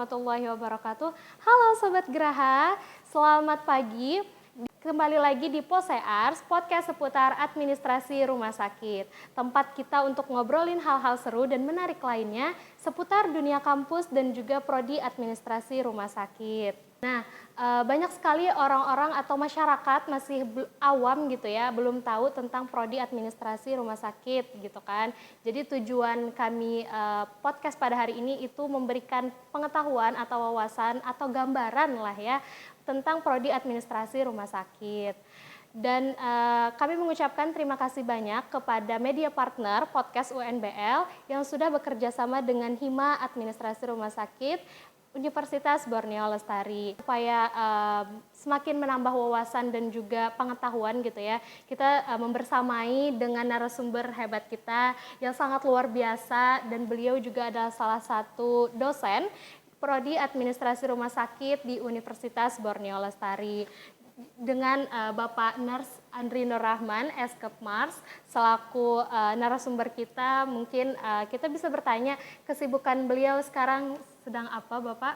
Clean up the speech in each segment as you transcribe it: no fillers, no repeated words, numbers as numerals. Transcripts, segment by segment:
warahmatullahi wabarakatuh. Halo Sobat Geraha, selamat pagi. Kembali lagi di Posears, podcast seputar administrasi rumah sakit. Tempat kita untuk ngobrolin hal-hal seru dan menarik lainnya seputar dunia kampus dan juga prodi administrasi rumah sakit. Nah, banyak sekali orang-orang atau masyarakat masih awam gitu ya, belum tahu tentang prodi administrasi rumah sakit gitu kan. Jadi tujuan kami podcast pada hari ini itu memberikan pengetahuan atau wawasan atau gambaran lah ya tentang prodi administrasi rumah sakit. Dan kami mengucapkan terima kasih banyak kepada media partner podcast UNBL yang sudah bekerja sama dengan Hima Administrasi Rumah Sakit Universitas Borneo Lestari. Supaya semakin menambah wawasan dan juga pengetahuan gitu ya, kita membersamai dengan narasumber hebat kita yang sangat luar biasa, dan beliau juga adalah salah satu dosen Prodi Administrasi Rumah Sakit di Universitas Borneo Lestari. Dengan Bapak Nurs Andri Nur Rahman, Eskepmars, selaku narasumber kita, mungkin kita bisa bertanya kesibukan beliau sekarang sedang apa, Bapak?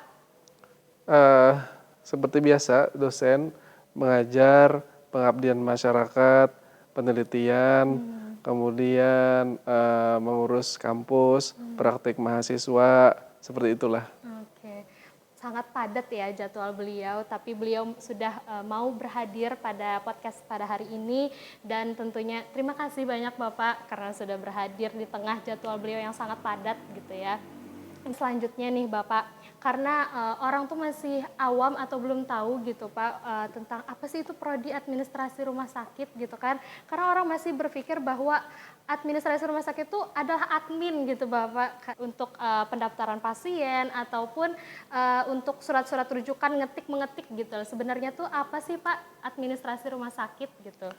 Seperti biasa, dosen, mengajar, pengabdian masyarakat, penelitian, kemudian mengurus kampus, praktik mahasiswa, seperti itulah. Oke, sangat padat ya jadwal beliau, tapi beliau sudah mau berhadir pada podcast pada hari ini, dan tentunya terima kasih banyak Bapak karena sudah berhadir di tengah jadwal beliau yang sangat padat gitu ya. Selanjutnya nih Bapak, karena orang tuh masih awam atau belum tahu gitu Pak tentang apa sih itu prodi administrasi rumah sakit gitu kan. Karena orang masih berpikir bahwa administrasi rumah sakit itu adalah admin gitu Bapak, untuk pendaftaran pasien ataupun untuk surat-surat rujukan mengetik gitu. Sebenarnya tuh apa sih Pak administrasi rumah sakit gitu?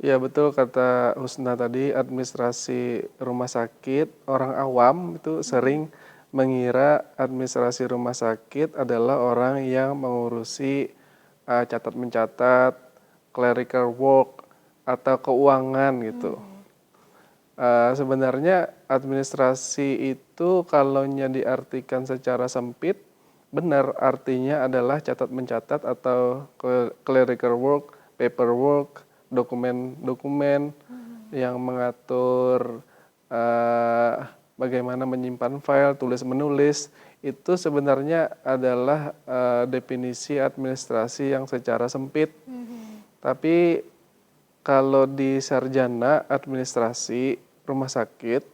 Ya betul kata Husna tadi, administrasi rumah sakit, orang awam itu sering mengira administrasi rumah sakit adalah orang yang mengurusi catat mencatat, clerical work, atau keuangan gitu. Sebenarnya administrasi itu kalau diartikan secara sempit, benar artinya adalah catat mencatat atau clerical work, paperwork, dokumen-dokumen yang mengatur bagaimana menyimpan file, tulis menulis. Itu sebenarnya adalah definisi administrasi yang secara sempit. Tapi kalau di sarjana administrasi rumah sakit,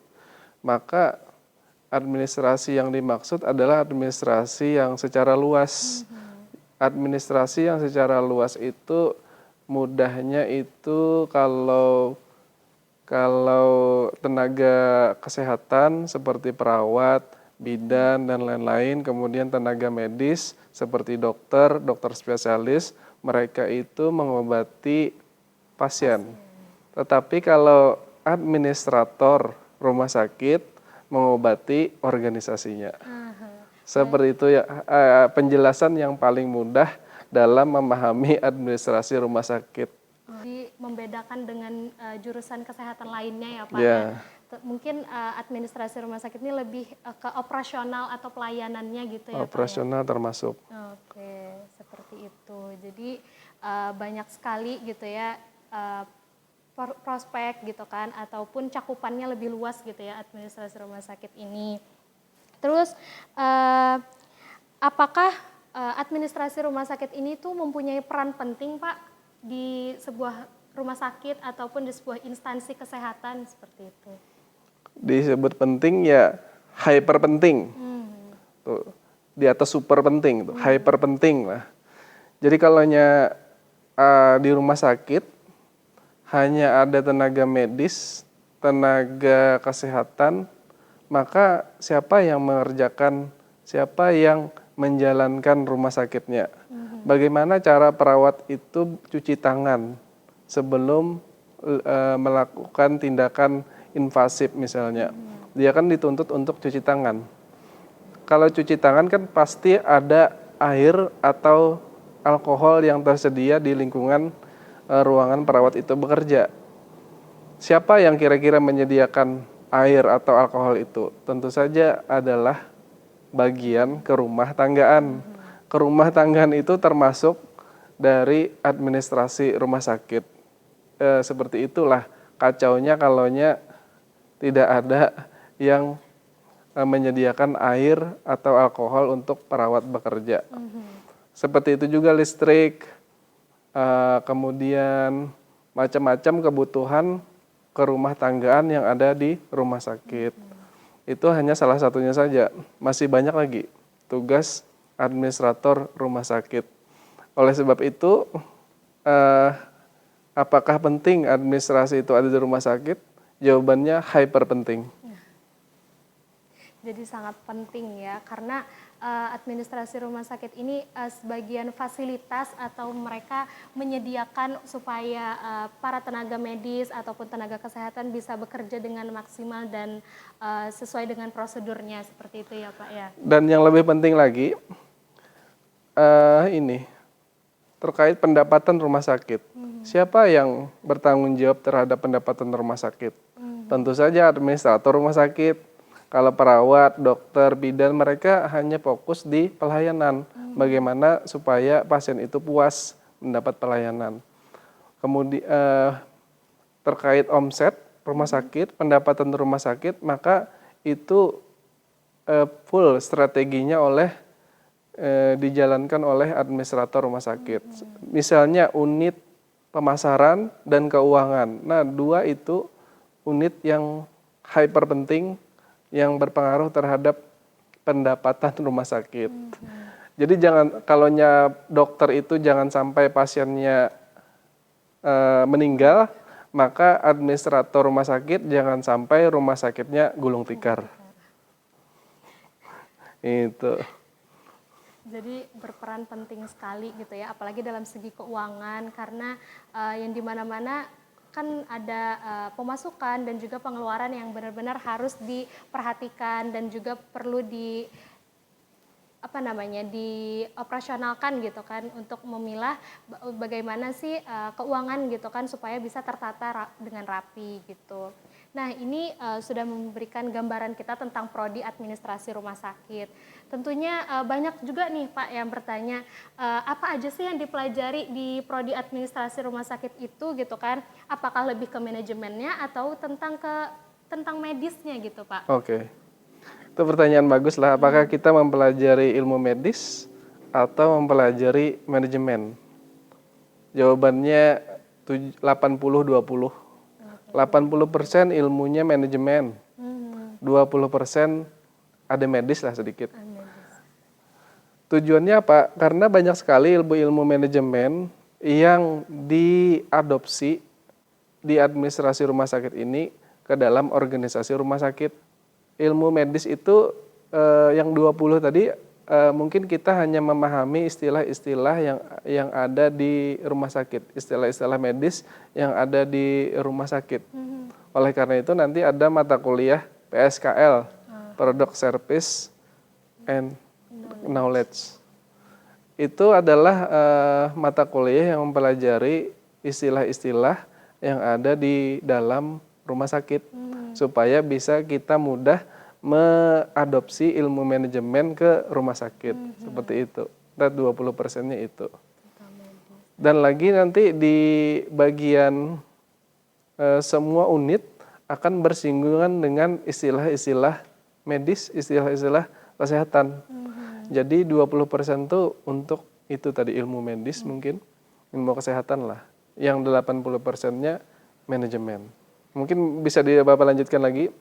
maka administrasi yang dimaksud adalah administrasi yang secara luas. Administrasi yang secara luas itu mudahnya itu kalau tenaga kesehatan seperti perawat, bidan, dan lain-lain, kemudian tenaga medis seperti dokter spesialis, mereka itu mengobati pasien. Tetapi kalau administrator rumah sakit mengobati organisasinya. Seperti itu ya, penjelasan yang paling mudah dalam memahami administrasi rumah sakit. Jadi membedakan dengan jurusan kesehatan lainnya ya Pak. Ya. Mungkin administrasi rumah sakit ini lebih ke operasional atau pelayanannya gitu ya Operasional Pak ya? termasuk. Oke, seperti itu. Jadi banyak sekali gitu ya prospek gitu kan, ataupun cakupannya lebih luas gitu ya administrasi rumah sakit ini. Terus apakah administrasi rumah sakit ini tuh mempunyai peran penting Pak di sebuah rumah sakit ataupun di sebuah instansi kesehatan seperti itu? Disebut penting ya hyper penting. Tuh, di atas super penting, tuh, hyper penting lah. Jadi kalau di rumah sakit hanya ada tenaga medis, tenaga kesehatan, maka siapa yang mengerjakan, siapa yang menjalankan rumah sakitnya? Bagaimana cara perawat itu cuci tangan sebelum melakukan tindakan invasif misalnya? Dia kan dituntut untuk cuci tangan. Kalau cuci tangan kan pasti ada air atau alkohol yang tersedia di lingkungan ruangan perawat itu bekerja. Siapa yang kira-kira menyediakan air atau alkohol itu? Tentu saja adalah bagian kerumah tanggaan. Kerumah tanggaan itu termasuk dari administrasi rumah sakit. Seperti itulah kacaunya kalaunya tidak ada yang menyediakan air atau alkohol untuk perawat bekerja. Seperti itu juga listrik, kemudian macam-macam kebutuhan kerumah tanggaan yang ada di rumah sakit. Itu hanya salah satunya saja, masih banyak lagi tugas administrator rumah sakit. Oleh sebab itu, apakah penting administrasi itu ada di rumah sakit? Jawabannya hyper penting. Jadi sangat penting ya, karena administrasi rumah sakit ini sebagian fasilitas atau mereka menyediakan supaya para tenaga medis ataupun tenaga kesehatan bisa bekerja dengan maksimal dan sesuai dengan prosedurnya, seperti itu ya Pak ya. Dan yang lebih penting lagi, ini terkait pendapatan rumah sakit. Siapa yang bertanggung jawab terhadap pendapatan rumah sakit? Tentu saja administrator rumah sakit. Kalau perawat, dokter, bidan, mereka hanya fokus di pelayanan. Bagaimana supaya pasien itu puas mendapat pelayanan. Kemudian terkait omset rumah sakit, pendapatan rumah sakit, maka itu full strateginya dijalankan oleh administrator rumah sakit. Misalnya unit pemasaran dan keuangan. Nah, dua itu unit yang hyper penting yang berpengaruh terhadap pendapatan rumah sakit. Jadi kalaunya dokter itu jangan sampai pasiennya meninggal, maka administrator rumah sakit jangan sampai rumah sakitnya gulung tikar. Itu. Jadi berperan penting sekali gitu ya, apalagi dalam segi keuangan, karena yang dimana-mana kan ada pemasukan dan juga pengeluaran yang benar-benar harus diperhatikan dan juga perlu dioperasionalkan gitu kan, untuk memilah bagaimana sih keuangan gitu kan supaya bisa tertata dengan rapi gitu. Nah, ini sudah memberikan gambaran kita tentang prodi administrasi rumah sakit. Tentunya banyak juga nih Pak yang bertanya, apa aja sih yang dipelajari di prodi administrasi rumah sakit itu gitu kan? Apakah lebih ke manajemennya atau tentang medisnya gitu Pak? Oke. Itu pertanyaan bagus lah. Apakah kita mempelajari ilmu medis atau mempelajari manajemen? Jawabannya 80-20. 80% ilmunya manajemen, 20% ada medis lah sedikit. Tujuannya apa? Karena banyak sekali ilmu-ilmu manajemen yang diadopsi di administrasi rumah sakit ini ke dalam organisasi rumah sakit. Ilmu medis itu yang 20 tadi mungkin kita hanya memahami istilah-istilah yang ada di rumah sakit, istilah-istilah medis yang ada di rumah sakit. Oleh karena itu nanti ada mata kuliah PSKL, Product Service and Knowledge. Itu adalah mata kuliah yang mempelajari istilah-istilah yang ada di dalam rumah sakit supaya bisa kita mudah mengadopsi ilmu manajemen ke rumah sakit. Seperti itu. Dan 20%-nya itu. Dan lagi nanti di bagian semua unit akan bersinggungan dengan istilah-istilah medis, istilah-istilah kesehatan. Jadi 20% itu untuk itu tadi ilmu medis mungkin, ilmu kesehatan lah. Yang 80%-nya manajemen. Mungkin bisa Bapak lanjutkan lagi.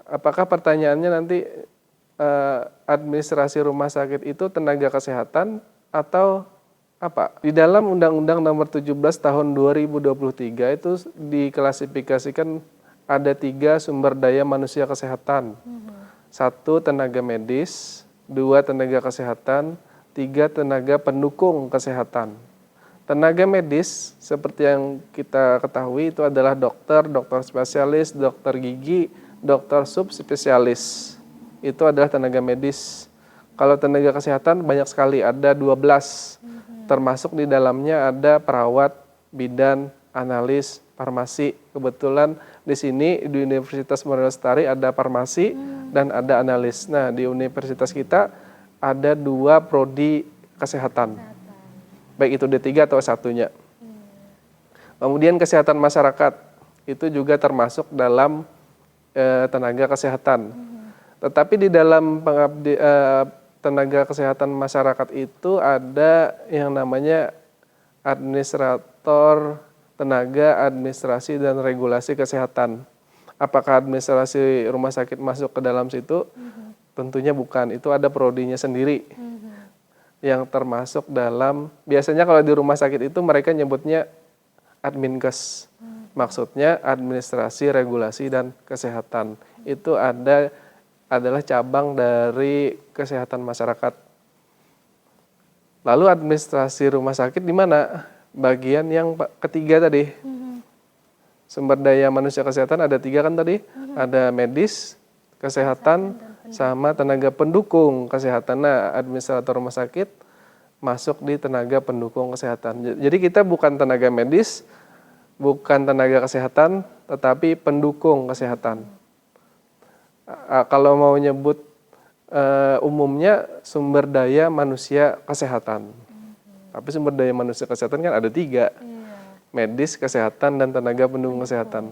Apakah pertanyaannya nanti administrasi rumah sakit itu tenaga kesehatan atau apa? Di dalam Undang-Undang Nomor 17 Tahun 2023 itu diklasifikasikan ada 3 sumber daya manusia kesehatan. 1 tenaga medis, 2 tenaga kesehatan, 3 tenaga pendukung kesehatan. Tenaga medis seperti yang kita ketahui itu adalah dokter, dokter spesialis, dokter gigi, dokter subspesialis. Itu adalah tenaga medis. Kalau tenaga kesehatan banyak sekali, ada 12. Termasuk di dalamnya ada perawat, bidan, analis, farmasi. Kebetulan di sini di Universitas Muhammad Lestari ada farmasi dan ada analis. Nah, di universitas kita ada 2 prodi kesehatan. Baik itu D3 atau S1-nya. Kemudian kesehatan masyarakat itu juga termasuk dalam tenaga kesehatan. Tetapi di dalam tenaga kesehatan masyarakat itu ada yang namanya administrator tenaga administrasi dan regulasi kesehatan. Apakah administrasi rumah sakit masuk ke dalam situ? Tentunya bukan. Itu ada prodinya sendiri yang termasuk dalam, biasanya kalau di rumah sakit itu mereka nyebutnya Adminkes. Maksudnya administrasi, regulasi, dan kesehatan. Itu adalah cabang dari kesehatan masyarakat. Lalu administrasi rumah sakit di mana? Bagian yang ketiga tadi. Sumber daya manusia kesehatan ada 3 kan tadi. Ada medis, kesehatan, sama tenaga pendukung kesehatan. Nah, administrator rumah sakit masuk di tenaga pendukung kesehatan. Jadi kita bukan tenaga medis, bukan tenaga kesehatan, tetapi pendukung kesehatan. Kalau mau nyebut umumnya sumber daya manusia kesehatan. Tapi sumber daya manusia kesehatan kan ada 3. Medis, kesehatan, dan tenaga pendukung kesehatan.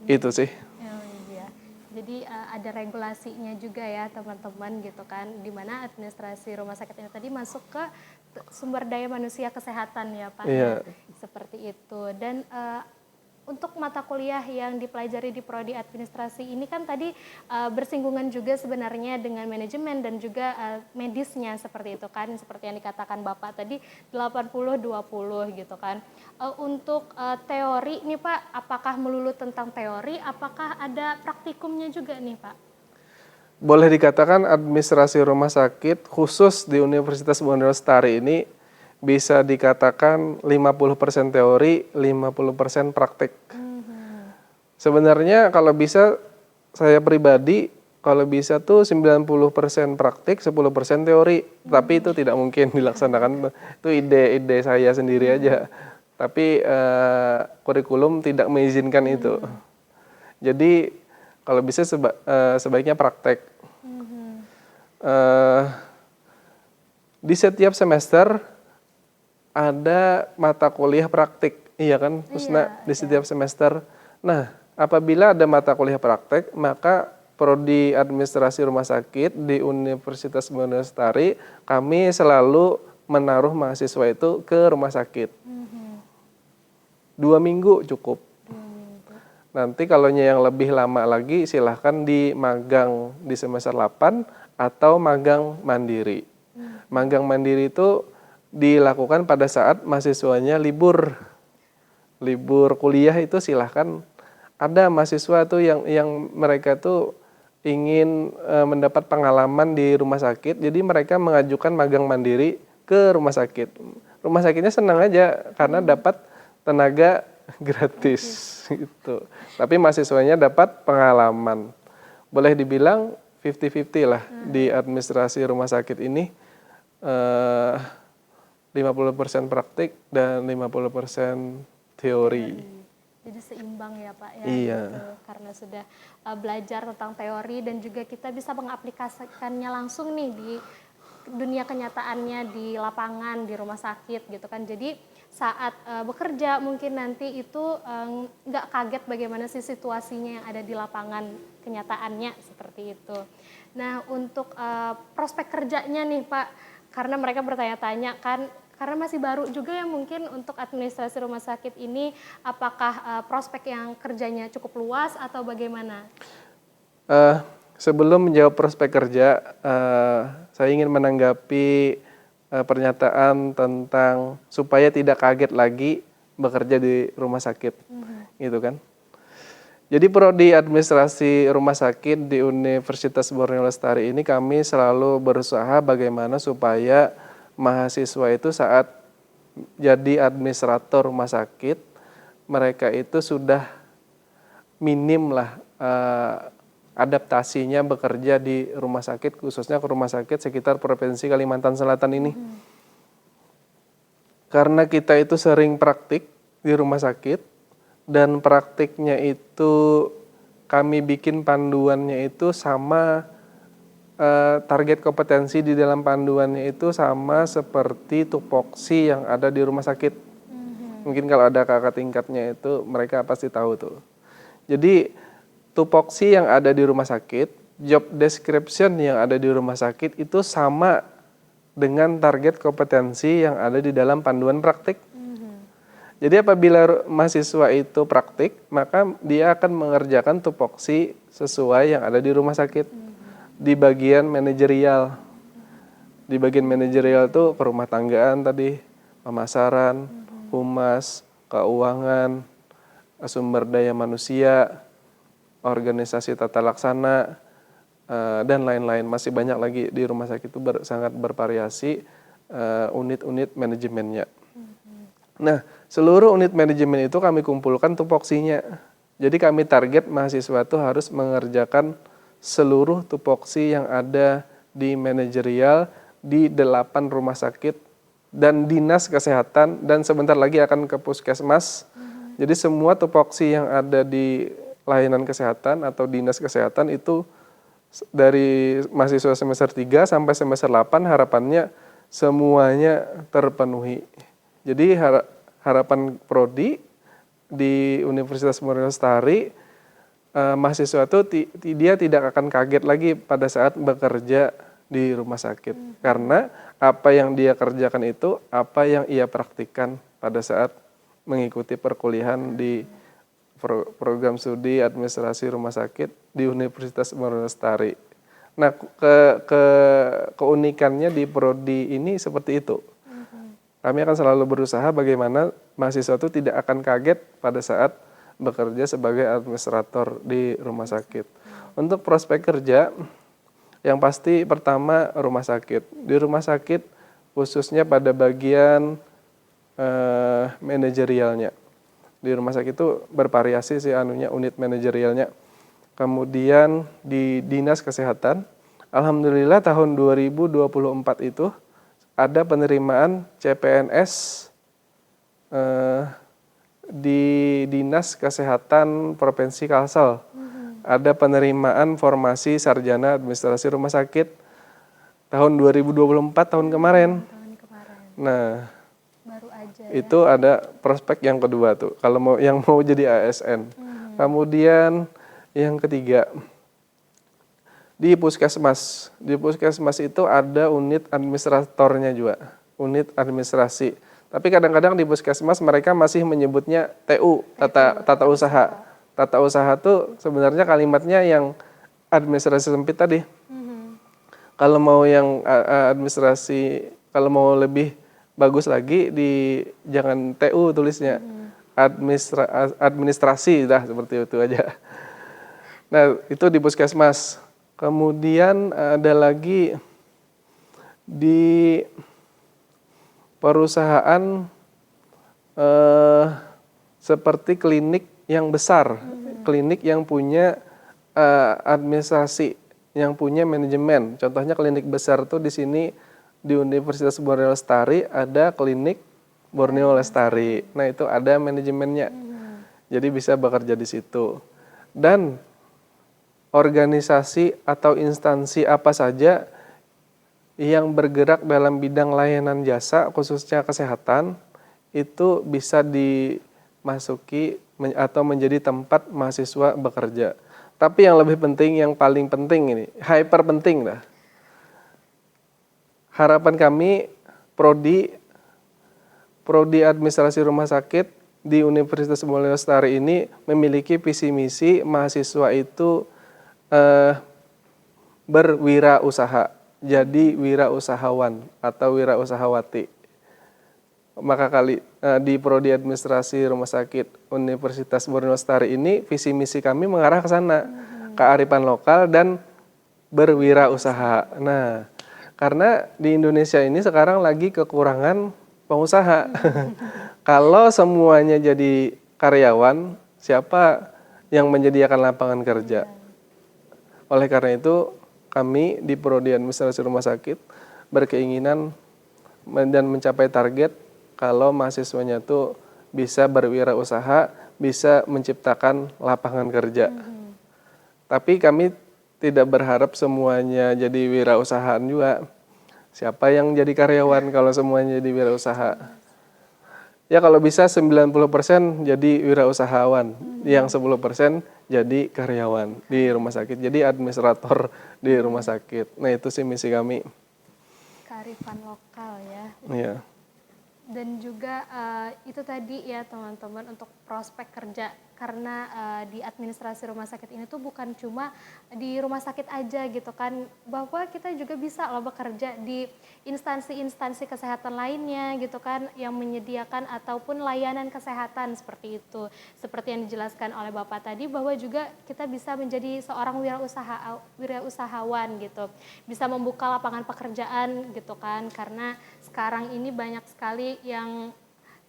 Itu sih. Jadi ada regulasinya juga ya teman-teman gitu kan, di mana administrasi rumah sakit ini tadi masuk ke sumber daya manusia kesehatan ya Pak. Iya. Seperti itu. Dan untuk mata kuliah yang dipelajari di prodi administrasi ini kan tadi bersinggungan juga sebenarnya dengan manajemen dan juga medisnya seperti itu kan, seperti yang dikatakan Bapak tadi 80-20 gitu kan. Untuk teori nih Pak, apakah melulu tentang teori, apakah ada praktikumnya juga nih Pak? Boleh dikatakan administrasi rumah sakit khusus di Universitas Muhammad Lestari ini bisa dikatakan 50% teori, 50% praktik. Sebenarnya kalau bisa, saya pribadi kalau bisa tuh 90% praktik, 10% teori. Tapi itu tidak mungkin dilaksanakan. Itu ide saya sendiri aja. Tapi kurikulum tidak mengizinkan itu. Jadi kalau bisa sebaiknya praktek. Di setiap semester ada mata kuliah praktik, iya kan, Husna, di setiap semester. Nah, apabila ada mata kuliah praktik, maka prodi administrasi rumah sakit di Universitas Muhammad Lestari, kami selalu menaruh mahasiswa itu ke rumah sakit. 2 minggu cukup. Nanti kalau yang lebih lama lagi, silahkan di magang di semester 8 atau magang mandiri. Magang mandiri itu dilakukan pada saat mahasiswanya libur kuliah, itu silahkan. Ada mahasiswa tuh yang mereka tuh ingin mendapat pengalaman di rumah sakit, jadi mereka mengajukan magang mandiri ke rumah sakit. Rumah sakitnya senang aja karena dapat tenaga gratis gitu. Tapi mahasiswanya dapat pengalaman. Boleh dibilang 50-50 lah di administrasi rumah sakit ini. 50% praktik dan 50% teori. Jadi seimbang ya Pak ya. Iya. Gitu. Karena sudah belajar tentang teori dan juga kita bisa mengaplikasikannya langsung nih di dunia kenyataannya di lapangan, di rumah sakit gitu kan. Jadi saat bekerja mungkin nanti itu nggak kaget bagaimana sih situasinya yang ada di lapangan kenyataannya seperti itu. Nah untuk prospek kerjanya nih Pak, karena mereka bertanya-tanya kan, karena masih baru juga ya mungkin untuk administrasi rumah sakit ini, apakah prospek yang kerjanya cukup luas atau bagaimana? Sebelum menjawab prospek kerja, saya ingin menanggapi pernyataan tentang supaya tidak kaget lagi bekerja di rumah sakit, gitu kan? Jadi prodi administrasi rumah sakit di Universitas Borneo Lestari ini kami selalu berusaha bagaimana supaya mahasiswa itu saat jadi administrator rumah sakit, mereka itu sudah minim lah adaptasinya bekerja di rumah sakit, khususnya ke rumah sakit sekitar Provinsi Kalimantan Selatan ini. Karena kita itu sering praktik, di rumah sakit, dan praktiknya itu kami bikin panduannya itu sama, target kompetensi di dalam panduannya itu sama seperti tupoksi yang ada di rumah sakit. Mungkin kalau ada kakak tingkatnya itu mereka pasti tahu tuh. Jadi tupoksi yang ada di rumah sakit, job description yang ada di rumah sakit itu sama dengan target kompetensi yang ada di dalam panduan praktik. Jadi apabila mahasiswa itu praktik, maka dia akan mengerjakan tupoksi sesuai yang ada di rumah sakit. Di bagian manajerial. Di bagian manajerial itu perumah tanggaan tadi, pemasaran, humas, keuangan, sumber daya manusia, organisasi tata laksana, dan lain-lain. Masih banyak lagi di rumah sakit itu sangat bervariasi unit-unit manajemennya. Nah, seluruh unit manajemen itu kami kumpulkan tupoksinya. Jadi kami target mahasiswa itu harus mengerjakan seluruh tupoksi yang ada di manajerial di 8 rumah sakit dan dinas kesehatan, dan sebentar lagi akan ke puskesmas. Jadi semua tupoksi yang ada di layanan kesehatan atau dinas kesehatan itu dari mahasiswa semester 3 sampai semester 8 harapannya semuanya terpenuhi. Jadi harapan prodi di Universitas Muhammad Lestari, mahasiswa itu dia tidak akan kaget lagi pada saat bekerja di rumah sakit. Karena apa yang dia kerjakan itu apa yang ia praktikkan pada saat mengikuti perkuliahan di program studi administrasi rumah sakit di Universitas Muhammad Lestari. Nah, keunikannya di prodi ini seperti itu. Kami akan selalu berusaha bagaimana mahasiswa itu tidak akan kaget pada saat bekerja sebagai administrator di rumah sakit. Untuk prospek kerja, yang pasti pertama rumah sakit. Di rumah sakit khususnya pada bagian manajerialnya. Di rumah sakit itu bervariasi sih unit manajerialnya. Kemudian di dinas kesehatan, alhamdulillah tahun 2024 itu ada penerimaan CPNS di Dinas Kesehatan Provinsi Kalsel. Ada penerimaan formasi sarjana administrasi rumah sakit tahun 2024 tahun kemarin. Nah, baru aja itu ada prospek yang kedua tuh. Kalau mau jadi ASN. Kemudian yang ketiga, di puskesmas. Di puskesmas itu ada unit administratornya juga, unit administrasi. Tapi kadang-kadang di puskesmas mereka masih menyebutnya TU, tata usaha. Tata usaha tuh sebenarnya kalimatnya yang administrasi sempit tadi. Kalau mau yang administrasi, kalau mau lebih bagus lagi jangan TU tulisnya. Administrasi dah, seperti itu aja. Nah, itu di puskesmas. Kemudian ada lagi di perusahaan seperti klinik yang besar, klinik yang punya administrasi, yang punya manajemen. Contohnya klinik besar tuh di sini di Universitas Borneo Lestari ada klinik Borneo Lestari. Nah, itu ada manajemennya. Jadi bisa bekerja di situ. Dan organisasi atau instansi apa saja yang bergerak dalam bidang layanan jasa, khususnya kesehatan, itu bisa dimasuki atau menjadi tempat mahasiswa bekerja. Tapi yang lebih penting, yang paling penting ini, hyper penting lah. Harapan kami, prodi administrasi rumah sakit di Universitas Muhammad Lestari ini memiliki visi misi mahasiswa itu berwirausaha, jadi wirausahawan atau wirausahawati. Maka di prodi administrasi rumah sakit Universitas Borneo Lestari ini visi misi kami mengarah ke sana, kearifan lokal dan berwirausaha. Nah, karena di Indonesia ini sekarang lagi kekurangan pengusaha. Kalau semuanya jadi karyawan, siapa yang menyediakan lapangan kerja? Oleh karena itu, kami di Prodi Administrasi Rumah Sakit berkeinginan dan mencapai target kalau mahasiswanya itu bisa berwirausaha, bisa menciptakan lapangan kerja. Tapi kami tidak berharap semuanya jadi wirausahaan juga. Siapa yang jadi karyawan kalau semuanya jadi wirausaha? Ya kalau bisa 90% jadi wirausahawan, yang 10% jadi karyawan di rumah sakit, jadi administrator di rumah sakit. Nah itu sih misi kami. Kearifan lokal ya. Iya. Dan juga itu tadi ya teman-teman untuk prospek kerja, karena di administrasi rumah sakit ini tuh bukan cuma di rumah sakit aja gitu kan, bahwa kita juga bisa loh bekerja di instansi-instansi kesehatan lainnya gitu kan, yang menyediakan ataupun layanan kesehatan seperti itu. Seperti yang dijelaskan oleh Bapak tadi, bahwa juga kita bisa menjadi seorang wirausahawan gitu, bisa membuka lapangan pekerjaan gitu kan, karena sekarang ini banyak sekali yang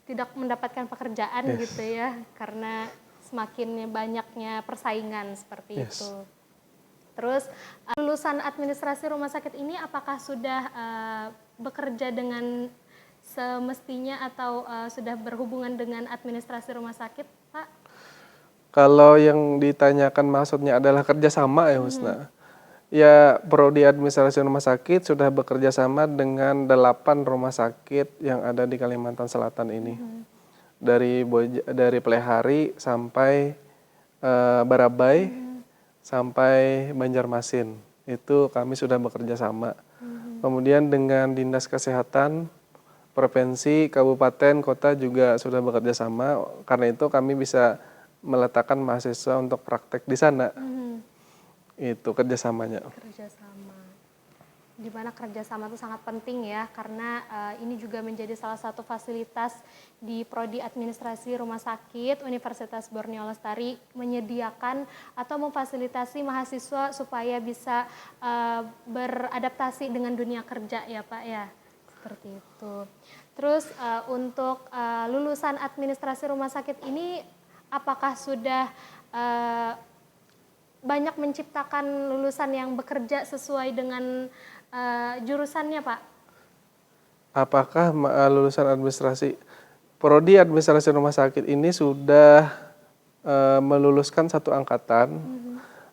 tidak mendapatkan pekerjaan gitu ya, karena semakin banyaknya persaingan seperti itu. Terus lulusan administrasi rumah sakit ini apakah sudah bekerja dengan semestinya atau sudah berhubungan dengan administrasi rumah sakit, Pak? Kalau yang ditanyakan maksudnya adalah kerjasama ya Husna. Ya, Prodi Administrasi Rumah Sakit sudah bekerja sama dengan 8 rumah sakit yang ada di Kalimantan Selatan ini. Dari Plehari sampai Barabai sampai Banjarmasin. Itu kami sudah bekerja sama. Kemudian dengan Dinas Kesehatan provinsi, kabupaten, kota juga sudah bekerja sama. Karena itu kami bisa meletakkan mahasiswa untuk praktek di sana. Itu kerjasamanya. Kerjasama, di mana kerjasama itu sangat penting ya, karena ini juga menjadi salah satu fasilitas di Prodi Administrasi Rumah Sakit Universitas Borneo Lestari, menyediakan atau memfasilitasi mahasiswa supaya bisa beradaptasi dengan dunia kerja ya Pak ya, seperti itu. Terus untuk lulusan administrasi rumah sakit ini apakah sudah banyak menciptakan lulusan yang bekerja sesuai dengan jurusannya, Pak? Apakah lulusan administrasi, Prodi Administrasi Rumah Sakit ini sudah meluluskan satu angkatan,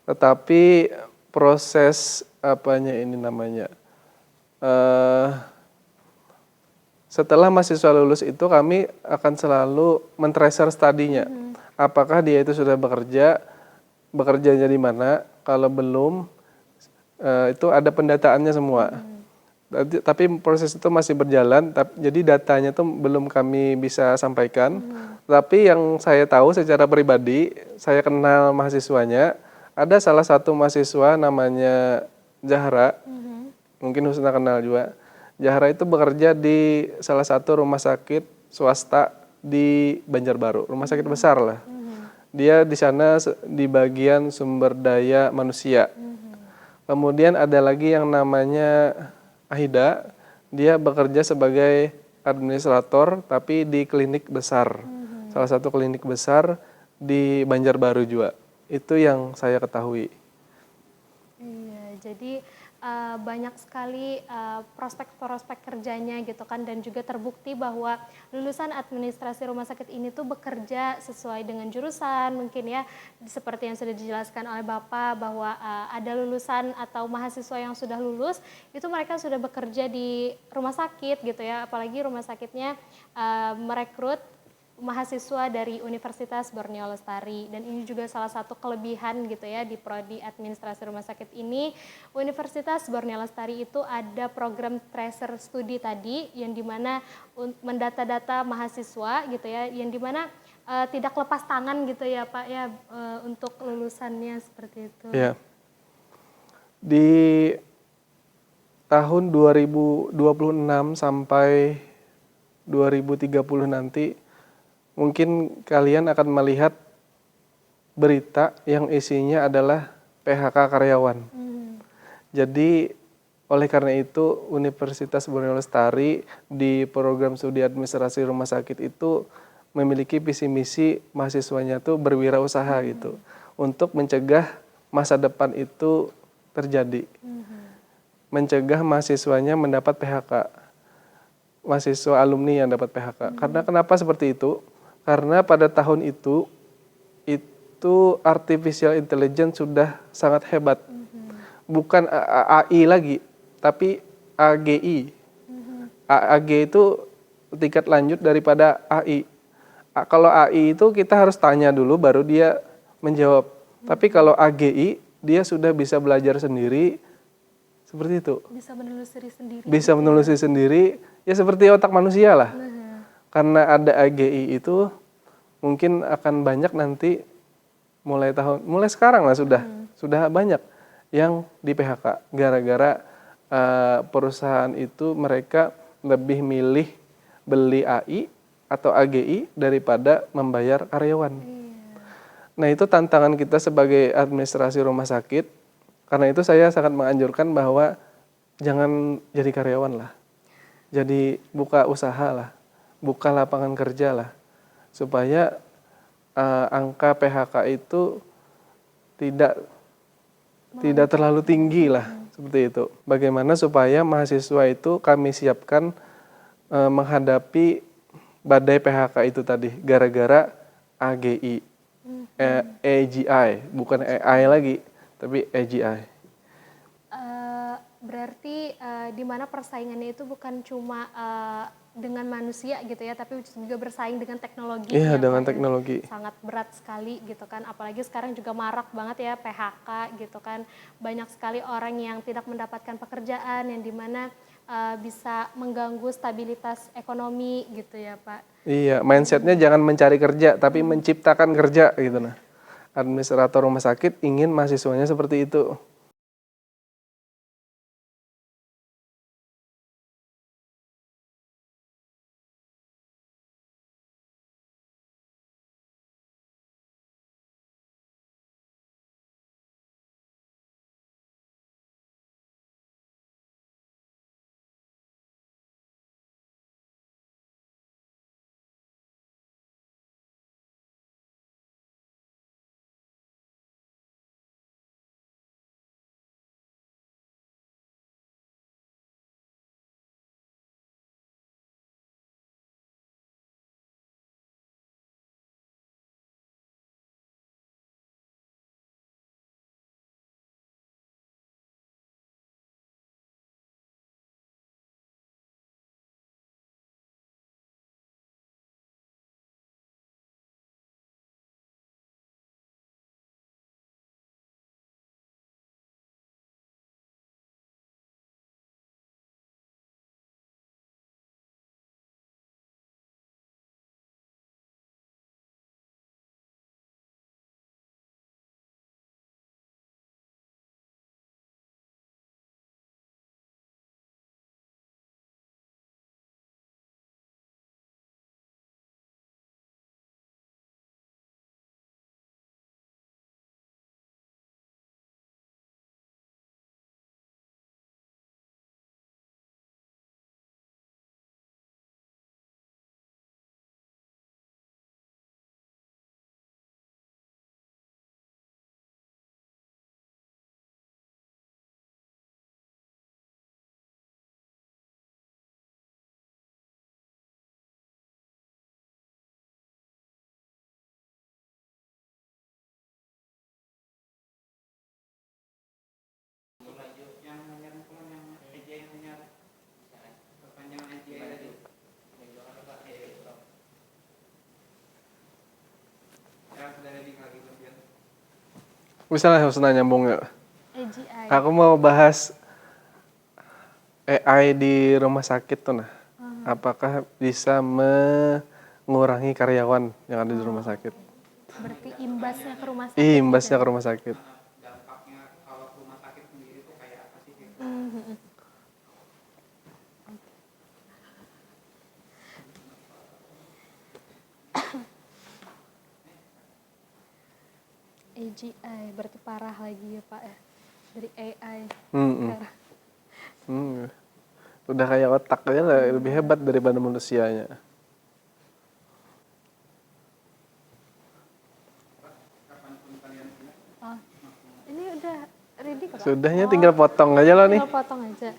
tetapi proses setelah mahasiswa lulus itu kami akan selalu men-tracer studinya. Apakah dia itu sudah bekerjanya di mana? Kalau belum, itu ada pendataannya semua. Tapi proses itu masih berjalan, jadi datanya tuh belum kami bisa sampaikan. Tapi yang saya tahu secara pribadi, saya kenal mahasiswanya, ada salah satu mahasiswa namanya Zahra, mungkin Husna kenal juga. Zahra itu bekerja di salah satu rumah sakit swasta di Banjarbaru, rumah sakit besar lah. Dia di sana di bagian sumber daya manusia. Kemudian ada lagi yang namanya Ahida, dia bekerja sebagai administrator tapi di klinik besar, salah satu klinik besar di Banjarbaru juga. Itu yang saya ketahui. Iya, jadi banyak sekali prospek-prospek kerjanya gitu kan, dan juga terbukti bahwa lulusan administrasi rumah sakit ini tuh bekerja sesuai dengan jurusan mungkin ya, seperti yang sudah dijelaskan oleh Bapak bahwa ada lulusan atau mahasiswa yang sudah lulus itu mereka sudah bekerja di rumah sakit gitu ya, apalagi rumah sakitnya merekrut mahasiswa dari Universitas Borneo Lestari, dan ini juga salah satu kelebihan gitu ya di Prodi Administrasi Rumah Sakit ini. Universitas Borneo Lestari itu ada program tracer studi tadi yang dimana mendata-data mahasiswa gitu ya, yang dimana tidak lepas tangan gitu ya Pak ya untuk lulusannya seperti itu. Ya. Di tahun 2026 sampai 2030 nanti mungkin kalian akan melihat berita yang isinya adalah PHK karyawan. Jadi oleh karena itu Universitas Borneo Lestari di program studi administrasi rumah sakit itu memiliki visi misi mahasiswanya tuh berwirausaha gitu, untuk mencegah masa depan itu terjadi, mencegah mahasiswanya mendapat PHK, mahasiswa alumni yang dapat PHK. Karena kenapa seperti itu? Karena pada tahun itu artificial intelligence sudah sangat hebat. Bukan AI lagi, tapi AGI. AG itu tingkat lanjut daripada AI. Kalau AI itu kita harus tanya dulu baru dia menjawab. Tapi kalau AGI dia sudah bisa belajar sendiri seperti itu. Bisa menelusuri sendiri. Bisa menelusuri sendiri, ya seperti otak manusia lah. Karena ada AGI itu mungkin akan banyak nanti mulai sekarang lah sudah banyak yang di PHK gara-gara perusahaan itu mereka lebih milih beli AI atau AGI daripada membayar karyawan. Nah, itu tantangan kita sebagai administrasi rumah sakit. Karena itu saya sangat menganjurkan bahwa jangan jadi karyawan lah. Jadi buka usaha lah, buka lapangan kerja lah. Supaya angka PHK itu tidak terlalu tinggi lah, seperti itu. Bagaimana supaya mahasiswa itu kami siapkan menghadapi badai PHK itu tadi, gara-gara AGI, AGI, bukan AI lagi, tapi AGI. Berarti di mana persaingannya itu bukan cuma dengan manusia gitu ya, tapi juga bersaing dengan teknologi. Iya, ya, dengan Pak, teknologi. Sangat berat sekali gitu kan, apalagi sekarang juga marak banget ya PHK gitu kan. Banyak sekali orang yang tidak mendapatkan pekerjaan yang dimana bisa mengganggu stabilitas ekonomi gitu ya Pak. Iya, mindsetnya jangan mencari kerja, tapi menciptakan kerja gitu nah. Administrator rumah sakit ingin mahasiswanya seperti itu. Misalnya nyambung ya. AGI. Aku mau bahas AI di rumah sakit tuh nah. Apakah bisa mengurangi karyawan yang ada di rumah sakit? Berarti imbasnya ke rumah sakit. Imbasnya ke rumah sakit. Dampaknya kalau ke rumah sakit sendiri itu kayak apa sih? AGI berarti parah lagi ya Pak ya, dari AI. Udah kayak otak aja lah, lebih hebat daripada manusianya. Oh, ini udah ready Pak? Sudahnya tinggal potong aja loh nih. Tinggal potong aja.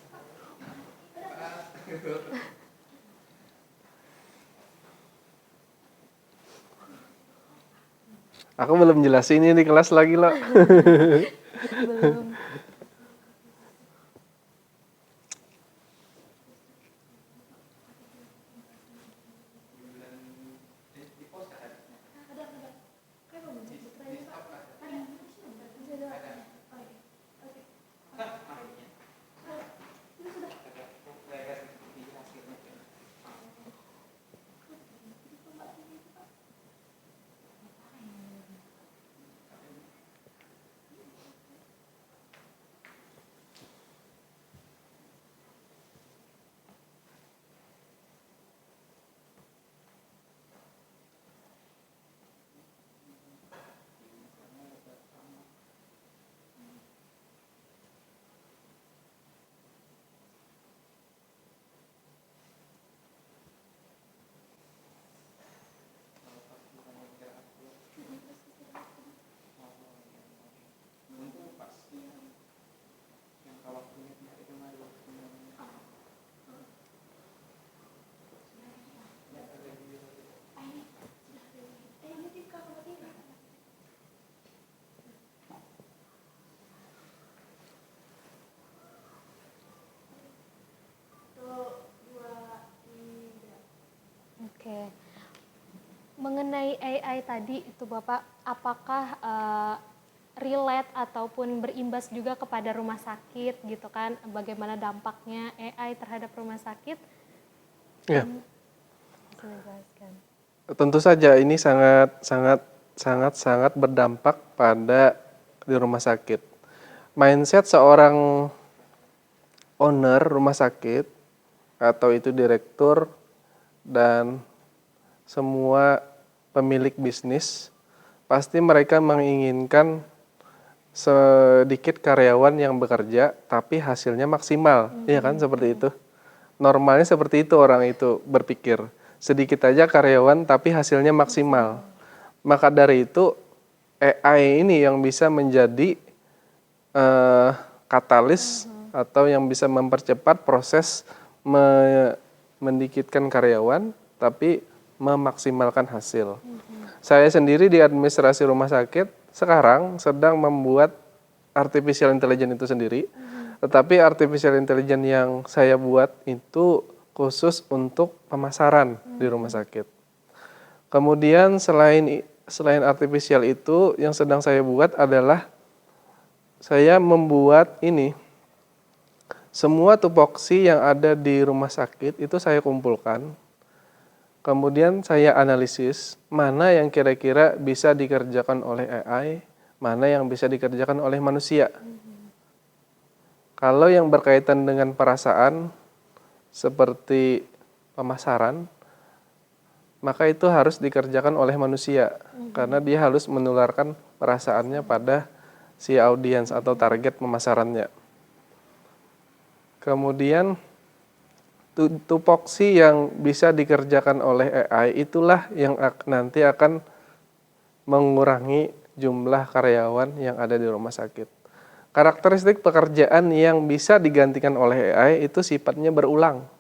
Aku belum jelasin ini di kelas lagi loh. Belum. Oke. Mengenai AI tadi itu Bapak, apakah relate ataupun berimbas juga kepada rumah sakit gitu kan? Bagaimana dampaknya AI terhadap rumah sakit? Ya, Bisa dijelaskan. tentu saja ini sangat berdampak pada di rumah sakit. Mindset seorang owner rumah sakit atau itu direktur dan semua pemilik bisnis pasti mereka menginginkan sedikit karyawan yang bekerja tapi hasilnya maksimal, iya kan seperti itu. Normalnya seperti itu orang itu berpikir, sedikit aja karyawan tapi hasilnya maksimal. Maka dari itu AI ini yang bisa menjadi katalis atau yang bisa mempercepat proses mendikitkan karyawan tapi memaksimalkan hasil. Saya sendiri di administrasi rumah sakit sekarang sedang membuat artificial intelligence itu sendiri. Tetapi artificial intelligence yang saya buat itu khusus untuk pemasaran di rumah sakit. Kemudian selain artificial itu yang sedang saya buat adalah saya membuat ini semua tupoksi yang ada di rumah sakit itu saya kumpulkan. Kemudian saya analisis mana yang kira-kira bisa dikerjakan oleh AI, mana yang bisa dikerjakan oleh manusia. Kalau yang berkaitan dengan perasaan seperti pemasaran, maka itu harus dikerjakan oleh manusia karena dia harus menularkan perasaannya pada si audiens atau target pemasarannya. Kemudian tupoksi yang bisa dikerjakan oleh AI itulah yang nanti akan mengurangi jumlah karyawan yang ada di rumah sakit. Karakteristik pekerjaan yang bisa digantikan oleh AI itu sifatnya berulang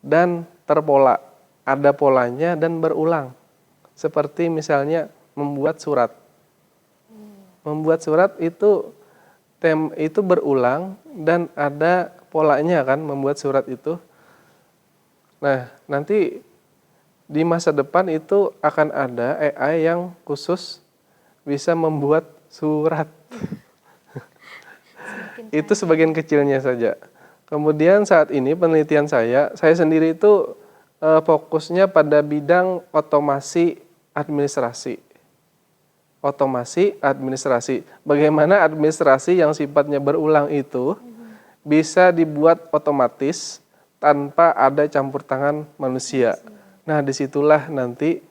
dan terpola, ada polanya dan berulang. Seperti misalnya membuat surat. Membuat surat itu berulang dan ada polanya kan membuat surat itu. Nah, nanti di masa depan itu akan ada AI yang khusus bisa membuat surat. Itu sebagian kecilnya saja. Kemudian saat ini penelitian saya sendiri itu fokusnya pada bidang otomasi administrasi. Otomasi administrasi. Bagaimana administrasi yang sifatnya berulang itu bisa dibuat otomatis tanpa ada campur tangan manusia. Nah, disitulah nanti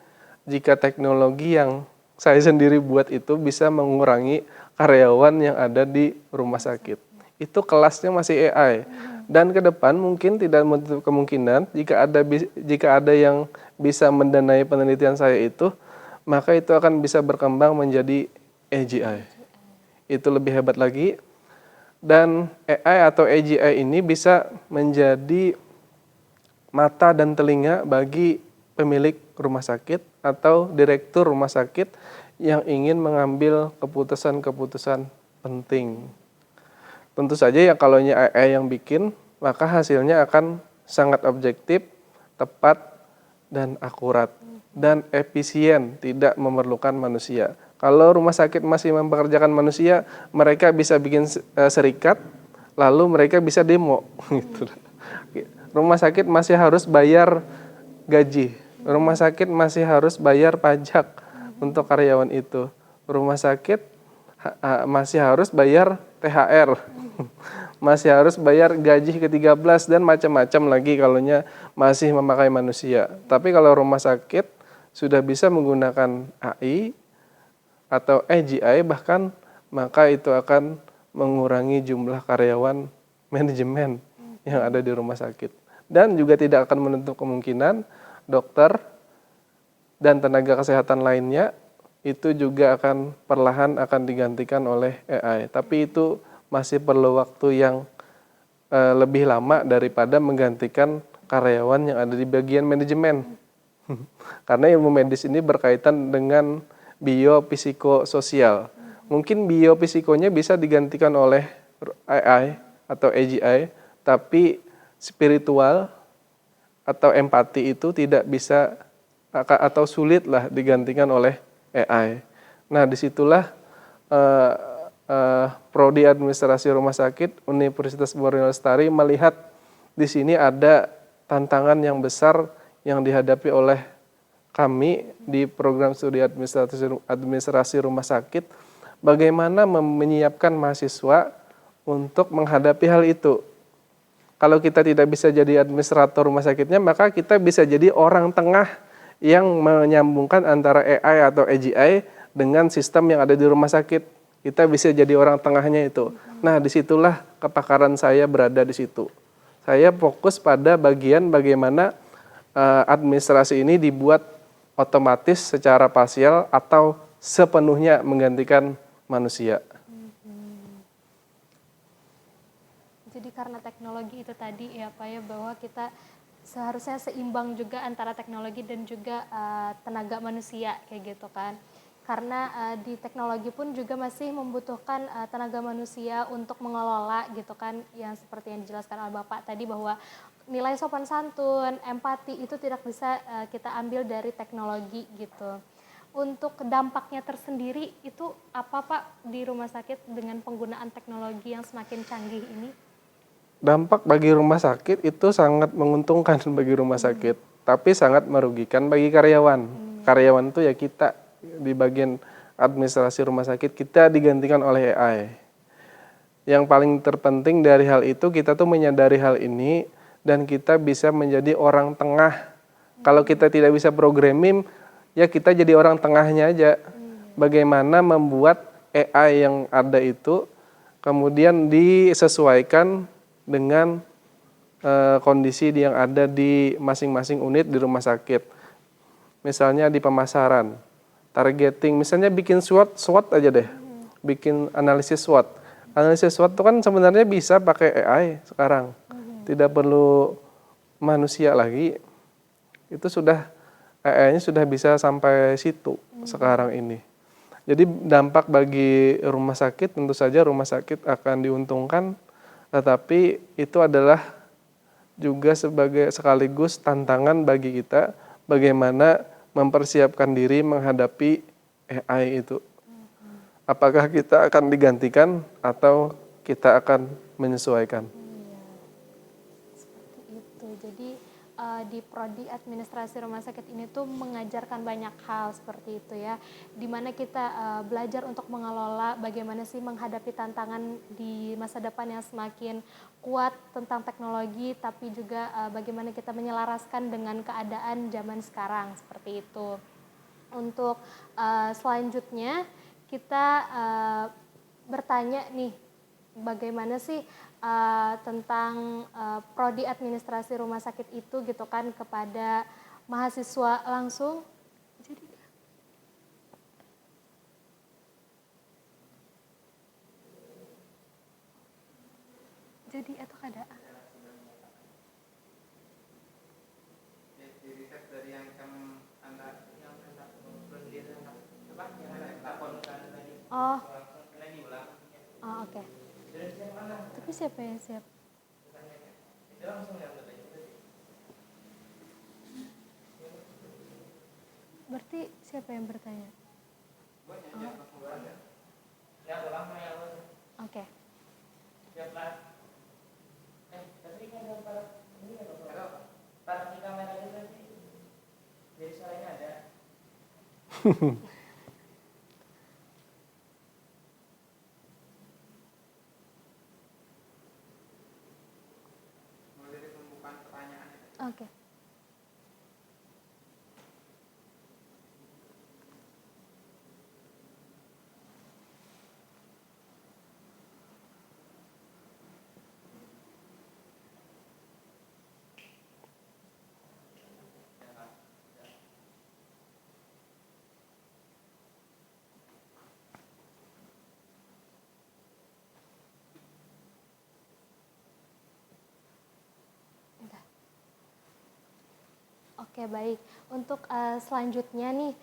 jika teknologi yang saya sendiri buat itu bisa mengurangi karyawan yang ada di rumah sakit. Itu kelasnya masih AI. Dan ke depan mungkin tidak menutup kemungkinan jika ada yang bisa mendanai penelitian saya itu, maka itu akan bisa berkembang menjadi AGI. Itu lebih hebat lagi. Dan AI atau AGI ini bisa menjadi mata dan telinga bagi pemilik rumah sakit atau direktur rumah sakit yang ingin mengambil keputusan-keputusan penting. Tentu saja ya kalau AI yang bikin, maka hasilnya akan sangat objektif, tepat, dan akurat, dan efisien, tidak memerlukan manusia. Kalau rumah sakit masih mempekerjakan manusia, mereka bisa bikin serikat, lalu mereka bisa demo. Gitu. Rumah sakit masih harus bayar gaji, rumah sakit masih harus bayar pajak untuk karyawan itu, rumah sakit masih harus bayar THR, masih harus bayar gaji ke-13 dan macam-macam lagi kalau masih memakai manusia. Tapi kalau rumah sakit sudah bisa menggunakan AI atau AGI bahkan, maka itu akan mengurangi jumlah karyawan manajemen yang ada di rumah sakit. Dan juga tidak akan menutup kemungkinan dokter dan tenaga kesehatan lainnya itu juga akan perlahan akan digantikan oleh AI. Tapi itu masih perlu waktu yang lebih lama daripada menggantikan karyawan yang ada di bagian manajemen. Karena ilmu medis ini berkaitan dengan biopsikososial. Mungkin biopsikonya bisa digantikan oleh AI atau AGI, tapi spiritual atau empati itu tidak bisa atau sulitlah digantikan oleh AI. Nah, disitulah Prodi Administrasi Rumah Sakit Universitas Borneo Lestari melihat di sini ada tantangan yang besar yang dihadapi oleh kami di program studi administrasi rumah sakit, bagaimana menyiapkan mahasiswa untuk menghadapi hal itu. Kalau kita tidak bisa jadi administrator rumah sakitnya, maka kita bisa jadi orang tengah yang menyambungkan antara AI atau AGI dengan sistem yang ada di rumah sakit. Kita bisa jadi orang tengahnya itu. Nah, disitulah kepakaran saya berada di situ. Saya fokus pada bagian bagaimana administrasi ini dibuat otomatis secara parsial atau sepenuhnya menggantikan manusia. Jadi karena teknologi itu tadi ya Pak ya, bahwa kita seharusnya seimbang juga antara teknologi dan juga tenaga manusia kayak gitu kan. Karena di teknologi pun juga masih membutuhkan tenaga manusia untuk mengelola gitu kan, yang seperti yang dijelaskan oleh Bapak tadi bahwa nilai sopan santun, empati itu tidak bisa kita ambil dari teknologi gitu. Untuk dampaknya tersendiri itu apa Pak di rumah sakit dengan penggunaan teknologi yang semakin canggih ini? Dampak bagi rumah sakit itu sangat menguntungkan bagi rumah sakit, tapi sangat merugikan bagi karyawan. Karyawan itu ya kita di bagian administrasi rumah sakit, kita digantikan oleh AI. Yang paling terpenting dari hal itu, kita tuh menyadari hal ini dan kita bisa menjadi orang tengah. Kalau kita tidak bisa programming, ya kita jadi orang tengahnya aja. Bagaimana membuat AI yang ada itu kemudian disesuaikan dengan kondisi yang ada di masing-masing unit di rumah sakit. Misalnya di pemasaran, targeting, misalnya bikin SWOT aja deh, bikin analisis SWOT. Analisis SWOT itu kan sebenarnya bisa pakai AI sekarang, tidak perlu manusia lagi. Itu sudah AI-nya sudah bisa sampai situ sekarang ini. Jadi dampak bagi rumah sakit, tentu saja rumah sakit akan diuntungkan, tetapi itu adalah juga sebagai sekaligus tantangan bagi kita bagaimana mempersiapkan diri menghadapi AI itu. Apakah kita akan digantikan atau kita akan menyesuaikan? Seperti itu. Jadi di Prodi Administrasi Rumah Sakit ini tuh mengajarkan banyak hal seperti itu ya. Dimana kita belajar untuk mengelola bagaimana sih menghadapi tantangan di masa depan yang semakin kuat tentang teknologi, tapi juga bagaimana kita menyelaraskan dengan keadaan zaman sekarang seperti itu. Untuk selanjutnya kita bertanya nih, bagaimana sih tentang prodi administrasi rumah sakit itu gitu kan kepada mahasiswa langsung. Jadi atau kada? Di riset dari yang kami Oh. Oh, oke. Tapi siapa yang siap? Berarti siapa yang bertanya? Oke. Mulai dari pembukaan pertanyaan itu. Oke. Udah. Oke, baik. Untuk selanjutnya nih,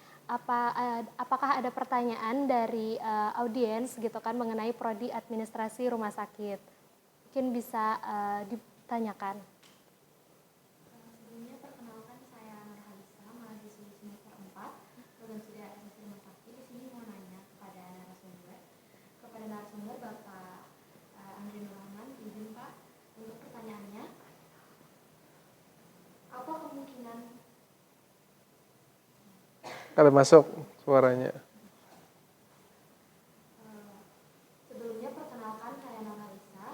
apakah ada pertanyaan dari audiens gitu kan mengenai prodi administrasi rumah sakit? Mungkin bisa ditanyakan. Sebelumnya perkenalkan saya Nurhalisa, mahasiswi semester 4, program studi administrasi rumah sakit. Di sini mau nanya kepada narasumber Bapak Andri Nurrahman. Izin Pak, untuk pertanyaannya, apa kemungkinan Ada masuk suaranya. sebelumnya perkenalkan saya Nurhalisa,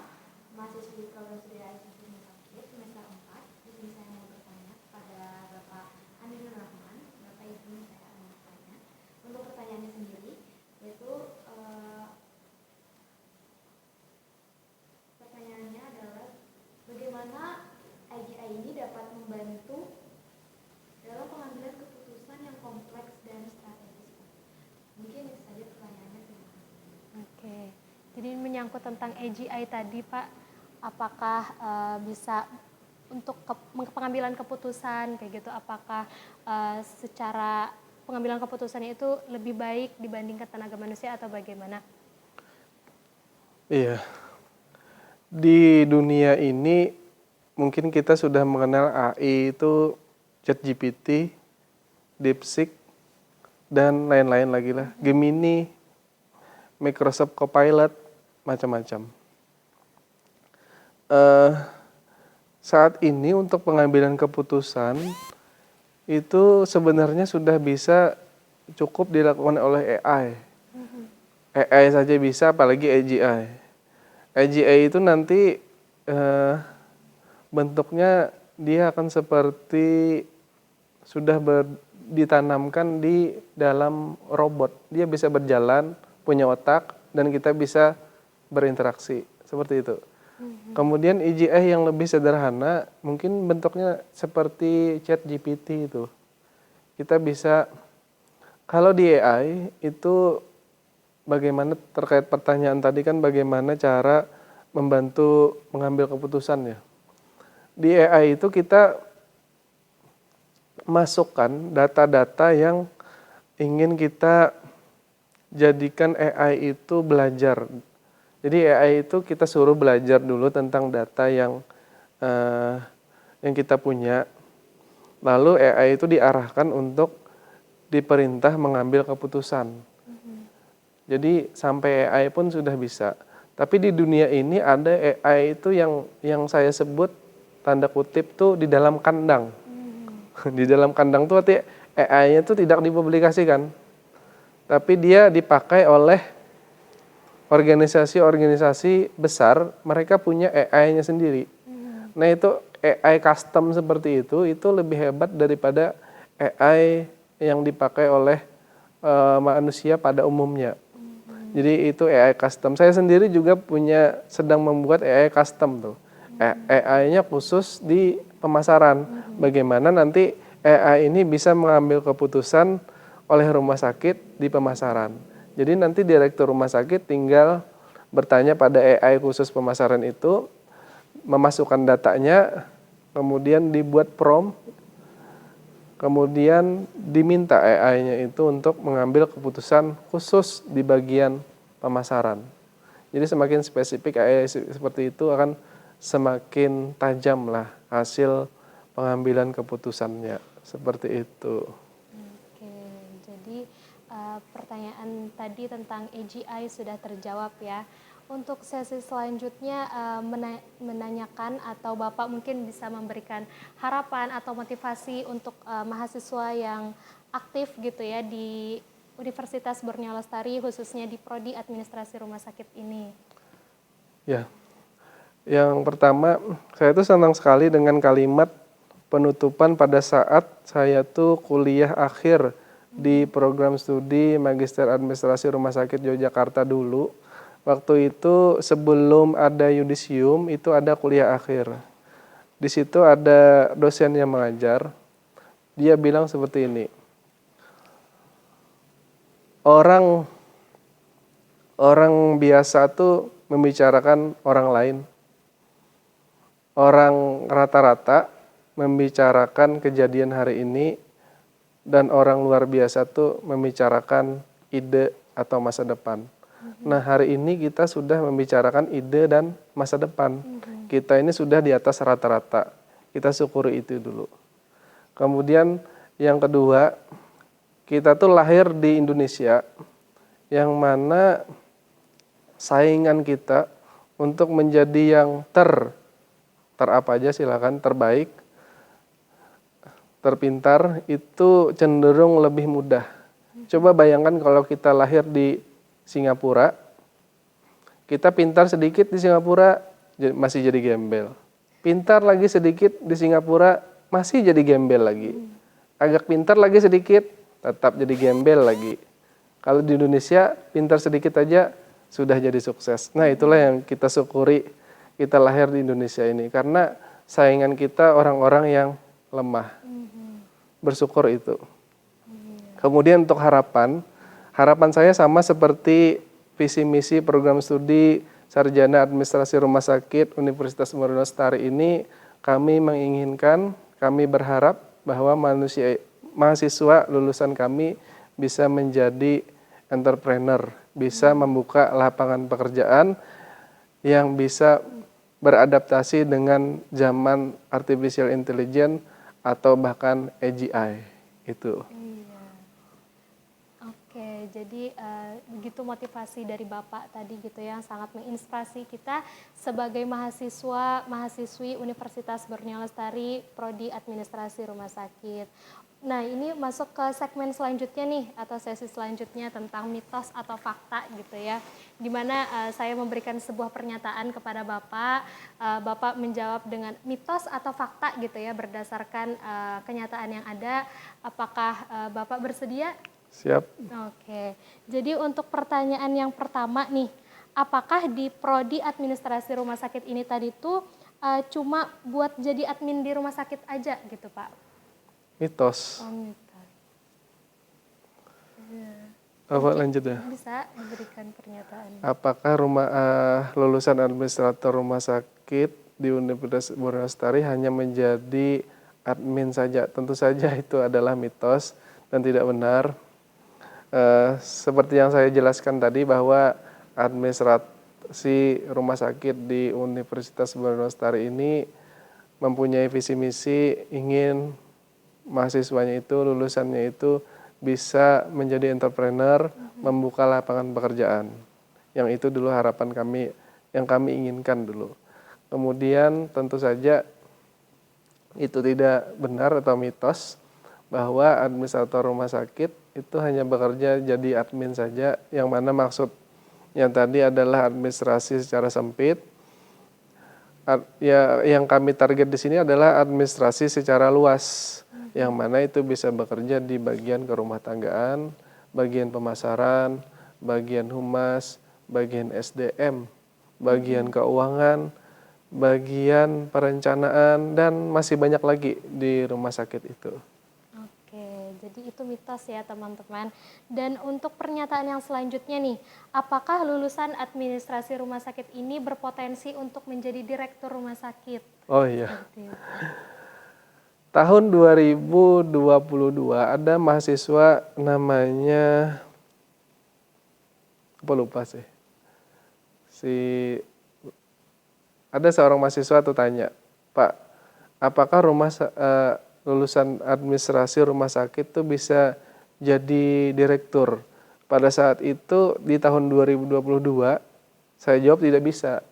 mahasiswi program studi administrasi rumah sakit semester 4. Di sini saya mau bertanya kepada Bapak Andri Nurrahman. Bapak izin saya mau bertanya. Untuk pertanyaannya sendiri, yaitu pertanyaannya adalah bagaimana IGI ini dapat membantu dalam pengambilan keputusan yang kompleks dan strategis. Mungkin itu saja pertanyaannya. Terima kasih. Oke, jadi menyangkut tentang AGI tadi Pak, apakah bisa untuk pengambilan keputusan kayak gitu, apakah secara pengambilan keputusannya itu lebih baik dibandingkan tenaga manusia atau bagaimana? Iya. Di dunia ini mungkin kita sudah mengenal AI itu ChatGPT, DeepSeek, dan lain-lain lagi lah. Gemini, Microsoft Copilot, macam-macam. Saat ini untuk pengambilan keputusan itu sebenarnya sudah bisa cukup dilakukan oleh AI. AI saja bisa, apalagi AGI. AGI itu nanti bentuknya dia akan seperti sudah ditanamkan di dalam robot. Dia bisa berjalan, punya otak, dan kita bisa berinteraksi. Seperti itu. Kemudian AGI yang lebih sederhana, mungkin bentuknya seperti ChatGPT itu. Kita bisa, kalau di AI itu bagaimana terkait pertanyaan tadi kan bagaimana cara membantu mengambil keputusan ya. Di AI itu kita masukkan data-data yang ingin kita jadikan AI itu belajar. Jadi AI itu kita suruh belajar dulu tentang data yang kita punya. Lalu AI itu diarahkan untuk diperintah mengambil keputusan. Jadi sampai AI pun sudah bisa. Tapi di dunia ini ada AI itu yang saya sebut tanda kutip tuh di dalam kandang. Di dalam kandang tuh artinya AI-nya tuh tidak dipublikasikan. Tapi dia dipakai oleh organisasi-organisasi besar, mereka punya AI-nya sendiri. Nah itu AI custom seperti itu lebih hebat daripada AI yang dipakai oleh manusia pada umumnya. Jadi itu AI custom. Saya sendiri juga sedang membuat AI custom tuh. AI-nya khusus di pemasaran. Bagaimana nanti AI ini bisa mengambil keputusan oleh rumah sakit di pemasaran. Jadi nanti direktur rumah sakit tinggal bertanya pada AI khusus pemasaran itu, memasukkan datanya, kemudian dibuat prompt, kemudian diminta AI-nya itu untuk mengambil keputusan khusus di bagian pemasaran. Jadi semakin spesifik seperti itu akan semakin tajam lah hasil pengambilan keputusannya. Seperti itu. Oke, jadi pertanyaan tadi tentang AGI sudah terjawab ya. Untuk sesi selanjutnya menanyakan atau Bapak mungkin bisa memberikan harapan atau motivasi untuk mahasiswa yang aktif gitu ya di Universitas Borneo Lestari khususnya di Prodi Administrasi Rumah Sakit ini. Ya, yang pertama saya tuh senang sekali dengan kalimat penutupan pada saat saya tuh kuliah akhir di program studi Magister Administrasi Rumah Sakit Yogyakarta dulu. Waktu itu sebelum ada yudisium itu ada kuliah akhir. Di situ ada dosen yang mengajar. Dia bilang seperti ini. Orang biasa tuh membicarakan orang lain. Orang rata-rata membicarakan kejadian hari ini dan orang luar biasa tuh membicarakan ide atau masa depan. Nah, hari ini kita sudah membicarakan ide dan masa depan. Kita ini sudah di atas rata-rata. Kita syukuri itu dulu. Kemudian yang kedua, kita tuh lahir di Indonesia yang mana saingan kita untuk menjadi yang apa aja silakan, terbaik, terpintar itu cenderung lebih mudah. Coba bayangkan kalau kita lahir di Singapura, kita pintar sedikit di Singapura masih jadi gembel. Pintar lagi sedikit di Singapura masih jadi gembel lagi. Agak pintar lagi sedikit tetap jadi gembel lagi. Kalau di Indonesia pintar sedikit aja sudah jadi sukses. Nah, itulah yang kita syukuri kita lahir di Indonesia ini karena saingan kita orang-orang yang lemah. Bersyukur itu. Kemudian untuk harapan saya sama seperti visi misi program studi Sarjana Administrasi Rumah Sakit Universitas Borneo Lestari ini, kami menginginkan, kami berharap bahwa mahasiswa lulusan kami bisa menjadi entrepreneur, bisa membuka lapangan pekerjaan yang bisa beradaptasi dengan zaman artificial intelligence atau bahkan AGI itu. Oke, jadi begitu motivasi dari Bapak tadi gitu yang sangat menginspirasi kita sebagai mahasiswi Universitas Borneo Lestari Prodi Administrasi Rumah Sakit. Nah, ini masuk ke segmen selanjutnya nih atau sesi selanjutnya tentang mitos atau fakta gitu ya. Di mana saya memberikan sebuah pernyataan kepada Bapak, Bapak menjawab dengan mitos atau fakta gitu ya berdasarkan kenyataan yang ada. Apakah Bapak bersedia? Siap. Oke, jadi untuk pertanyaan yang pertama nih, apakah di Prodi Administrasi Rumah Sakit ini tadi tuh cuma buat jadi admin di rumah sakit aja gitu Pak? Mitos. Oh, mitos. Bapak lanjut ya. Bisa diberikan pernyataan. Apakah lulusan administrator rumah sakit di Universitas Borneo Lestari hanya menjadi admin saja? Tentu saja itu adalah mitos dan tidak benar. Seperti yang saya jelaskan tadi bahwa administrasi rumah sakit di Universitas Borneo Lestari ini mempunyai visi misi ingin mahasiswanya itu, lulusannya itu bisa menjadi entrepreneur, membuka lapangan pekerjaan. Yang itu dulu harapan kami, yang kami inginkan dulu. Kemudian tentu saja itu tidak benar atau mitos bahwa administrator rumah sakit itu hanya bekerja jadi admin saja, yang mana maksudnya tadi adalah administrasi secara sempit. Ya, yang kami target di sini adalah administrasi secara luas, yang mana itu bisa bekerja di bagian kerumah tanggaan, bagian pemasaran, bagian humas, bagian SDM, bagian keuangan, bagian perencanaan, dan masih banyak lagi di rumah sakit itu. Oke, jadi itu mitos ya teman-teman. Dan untuk pernyataan yang selanjutnya nih, apakah lulusan administrasi rumah sakit ini berpotensi untuk menjadi direktur rumah sakit? Oh iya. Tahun 2022 ada mahasiswa namanya, apa lupa sih, ada seorang mahasiswa tuh tanya, Pak, apakah lulusan administrasi rumah sakit tuh bisa jadi direktur? Pada saat itu di tahun 2022, saya jawab tidak bisa.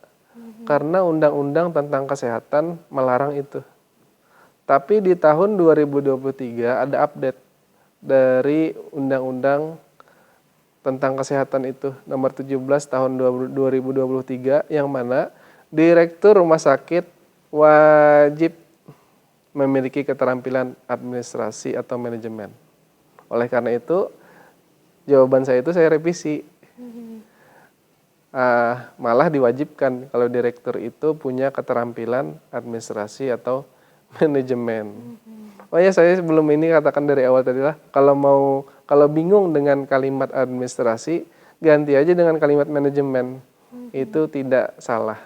Karena undang-undang tentang kesehatan melarang itu. Tapi di tahun 2023 ada update dari undang-undang tentang kesehatan itu, nomor 17 tahun 2023, yang mana direktur rumah sakit wajib memiliki keterampilan administrasi atau manajemen. Oleh karena itu, jawaban saya itu saya revisi. Malah diwajibkan kalau direktur itu punya keterampilan administrasi atau manajemen. Oh ya, saya sebelum ini katakan dari awal tadi lah, kalau bingung dengan kalimat administrasi, ganti aja dengan kalimat manajemen. Itu tidak salah.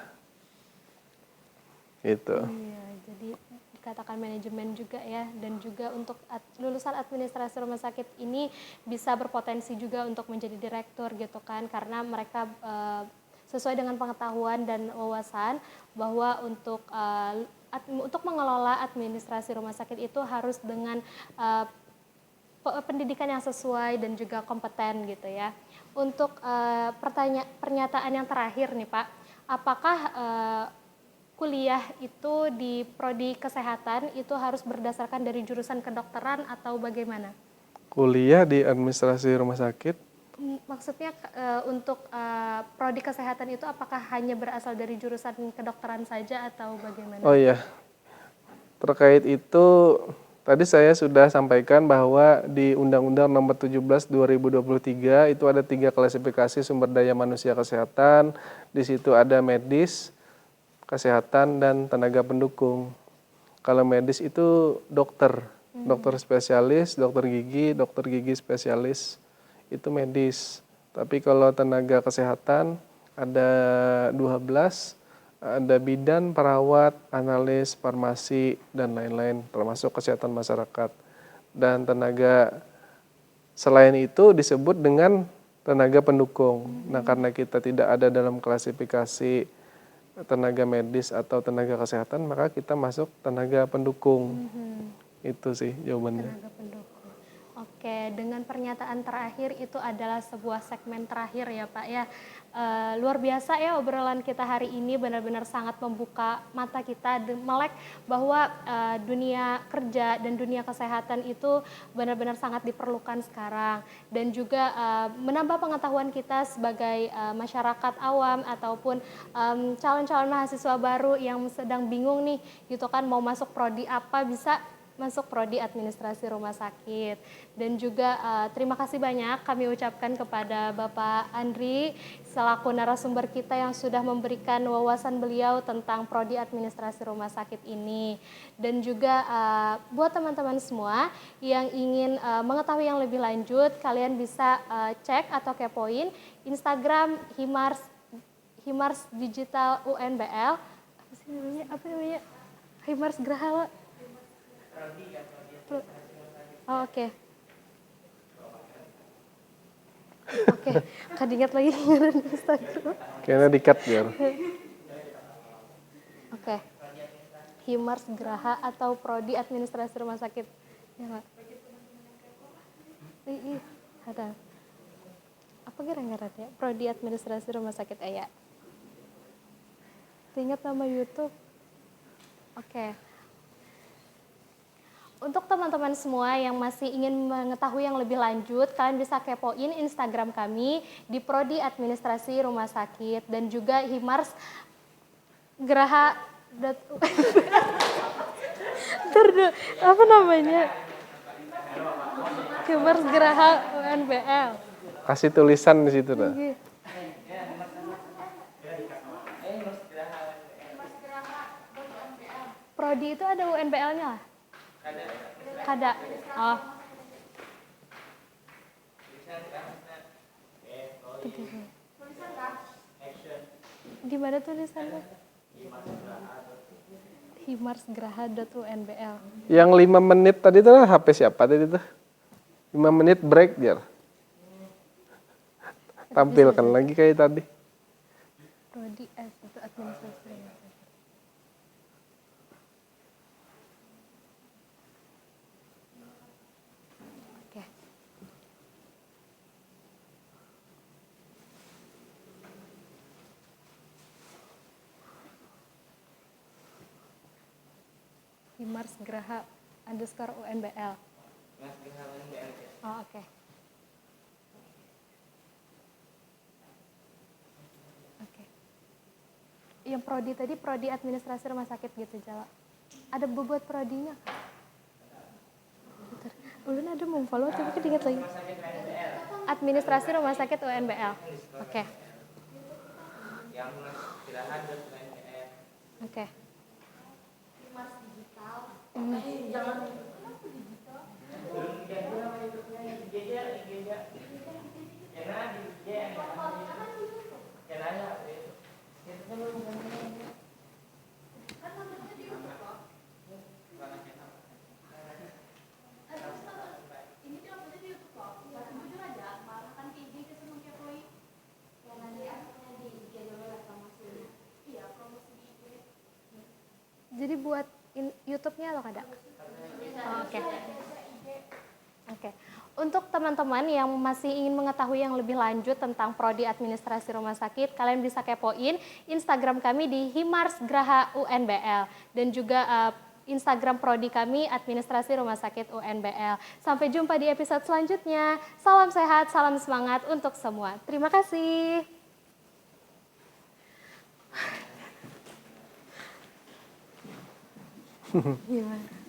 Itu. Iya, jadi dikatakan manajemen juga ya, dan juga untuk lulusan administrasi rumah sakit ini bisa berpotensi juga untuk menjadi direktur gitu kan, karena mereka sesuai dengan pengetahuan dan wawasan bahwa untuk mengelola administrasi rumah sakit itu harus dengan pendidikan yang sesuai dan juga kompeten gitu ya. Untuk pernyataan yang terakhir nih Pak, apakah kuliah itu di prodi kesehatan itu harus berdasarkan dari jurusan kedokteran atau bagaimana? Kuliah di administrasi rumah sakit? Maksudnya untuk prodi kesehatan itu apakah hanya berasal dari jurusan kedokteran saja atau bagaimana? Oh iya, terkait itu tadi saya sudah sampaikan bahwa di Undang-Undang Nomor 17 2023 itu ada 3 klasifikasi sumber daya manusia kesehatan. Di situ ada medis, kesehatan, dan tenaga pendukung. Kalau medis itu dokter spesialis, dokter gigi spesialis, itu medis. Tapi kalau tenaga kesehatan ada 12, ada bidan, perawat, analis, farmasi, dan lain-lain, termasuk kesehatan masyarakat. Dan tenaga selain itu disebut dengan tenaga pendukung. Nah, karena kita tidak ada dalam klasifikasi tenaga medis atau tenaga kesehatan, maka kita masuk tenaga pendukung. Itu sih jawabannya. Tenaga pendukung. Oke, dengan pernyataan terakhir itu adalah sebuah segmen terakhir ya Pak ya. Luar biasa ya obrolan kita hari ini, benar-benar sangat membuka mata kita, melek bahwa dunia kerja dan dunia kesehatan itu benar-benar sangat diperlukan sekarang, dan juga menambah pengetahuan kita sebagai masyarakat awam ataupun calon-calon mahasiswa baru yang sedang bingung nih gitu kan, mau masuk prodi apa, bisa masuk prodi administrasi rumah sakit. Dan juga terima kasih banyak kami ucapkan kepada Bapak Andri selaku narasumber kita yang sudah memberikan wawasan beliau tentang prodi administrasi rumah sakit ini. Dan juga buat teman-teman semua yang ingin mengetahui yang lebih lanjut, kalian bisa cek atau kepoin Instagram Himars Digital UNBL. Apa namanya? Himars Graha. Oh, oke. Oke, kan ingat lagi ngaran Instagram. Kayaknya di-cut biar. Oke. Himars Graha atau prodi administrasi rumah sakit. Ya, Pak. Ada. Apa gara-gara ya? Prodi administrasi rumah sakit ya. Ingat nama YouTube. Oke. Untuk teman-teman semua yang masih ingin mengetahui yang lebih lanjut, kalian bisa kepoin Instagram kami di Prodi Administrasi Rumah Sakit, dan juga Himars Graha. Apa namanya? Himars Graha UNBL. Kasih tulisan di situ dah. Prodi itu ada UNBL-nya lah? Kada. Oh. Di mana tulisannya? himarsgraha.unbl. Yang 5 menit tadi itu lah HP siapa tadi itu? 5 menit break biar. Tampilkan lagi kayak tadi. Prodi S itu administrasi rumah sakit. Oke. Himars Graha underscore UNBL. Oh, oke. Oke. Yang prodi tadi, prodi administrasi rumah sakit gitu, Jala. Ada bobot prodinya, Kak? Bentar. Ulun ada mau follow, coba kita ingat lagi. Administrasi rumah sakit UNBL. Oke. Yang istirahat dan UNBL. Oke. Jadi buat YouTube-nya lo kada? Oh, oke. Oke. Untuk teman-teman yang masih ingin mengetahui yang lebih lanjut tentang prodi administrasi rumah sakit, kalian bisa kepoin Instagram kami di Himars Graha UNBL dan juga Instagram prodi kami administrasi rumah sakit UNBL. Sampai jumpa di episode selanjutnya. Salam sehat, salam semangat untuk semua. Terima kasih. Gimana?